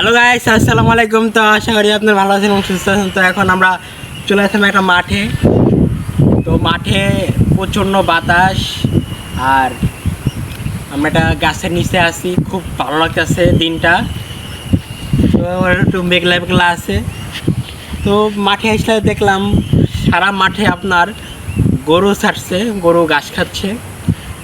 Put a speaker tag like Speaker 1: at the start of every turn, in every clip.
Speaker 1: Hello guys, আসসালামু আলাইকুম। তো আশা করি আপনার ভালো আছেন এবং সুস্থ আছেন। তো এখন আমরা চলে আসলাম একটা মাঠে। তো মাঠে প্রচণ্ড বাতাস, আর আমরা একটা গাছের নিচে আছি, খুব ভালো লাগতেছে দিনটা। তো একটু মেঘলা মেঘলা আছে। তো মাঠে আসলে দেখলাম সারা মাঠে আপনার গরু ছাড়ছে, গরু ঘাস খাচ্ছে।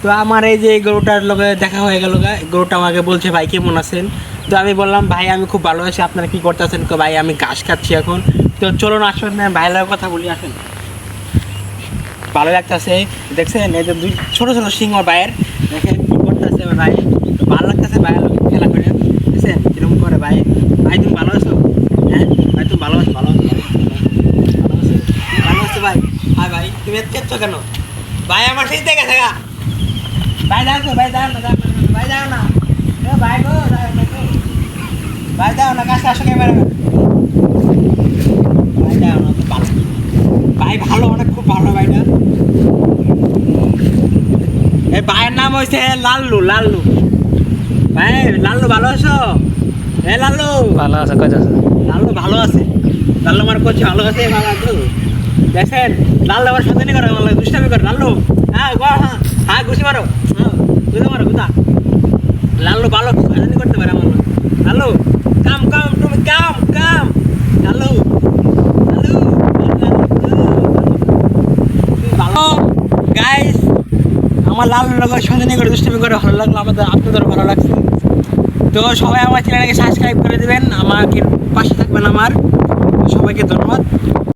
Speaker 1: তো আমার এই যে গরুটার লগে দেখা হয়ে গেল, গরুটা আমাকে বলছে ভাই কেমন আছেন। তো আমি বললাম ভাই আমি খুব ভালো আছি, আপনারা কী করতেছেন? তো ভাই আমি ঘাস খাচ্ছি এখন। তো চলুন আসুন ভাইয়ের লগে কথা বলি, আসেন। ভালো লাগতেছে, দেখছেন এই যে দুই ছোটো ছোটো সিংহ ভাইয়ের, দেখেন কী করতেছে ভাই। ভালো লাগতেছে ভাইয়ের লগে খেলা করে, বুঝছেন কীরকম করে ভাই। ভাই তুমি ভালো আছো? হ্যাঁ ভাই তুমি ভালো আছো? ভালো আছো ভালো আছো ভাই। হ্যাঁ ভাই তুমি এত চেচ্ছ কেন? ভাই আমার সেই থেকে থাকা ভাই, দাও তো ভাই, দাও না, দাও না ভাই, দাও না ভাই গো, দাও না গো ভাই, দাও না, কাজটা আসো ক্যামেরা ভাই, দাও না। ভালো ভাই, ভালো অনেক, খুব ভালো ভাইটা। এই ভাইয়ের নাম হয়েছে লাল্লু। লাল্লু ভাই, লাল্লু ভালো আছো? হ্যাঁ লাল্লু
Speaker 2: ভালো আছে, কত আছে?
Speaker 1: লাল্লু ভালো আছে। লাল্লু আমার করছে ভালো আছে বাবা। তো দেখছেন লাল্লু আবার সাথে করে আমার দুষ্টামি করে। লাল্লু হ্যাঁ গো, হ্যাঁ হ্যাঁ ঘুষি মারো, হ্যাঁ ঘুষি মারো গুদা। লাল্লু ভালো সাথে করতে পারে আমার। লাল্লু কাম কাম, তুমি কাম কাম। লাল্লু লাল্লু ভালো গাইস। আমার লাল্লুর লোক সাথে করে দুষ্টামি করে ভালো লাগলো, আমাদের আপনাদের ভালো লাগছে। তো সবাই আমার চ্যানেলটাকে সাবস্ক্রাইব করে দেবেন, আমাকে পাশে থাকবেন আমার। সবাইকে ধন্যবাদ।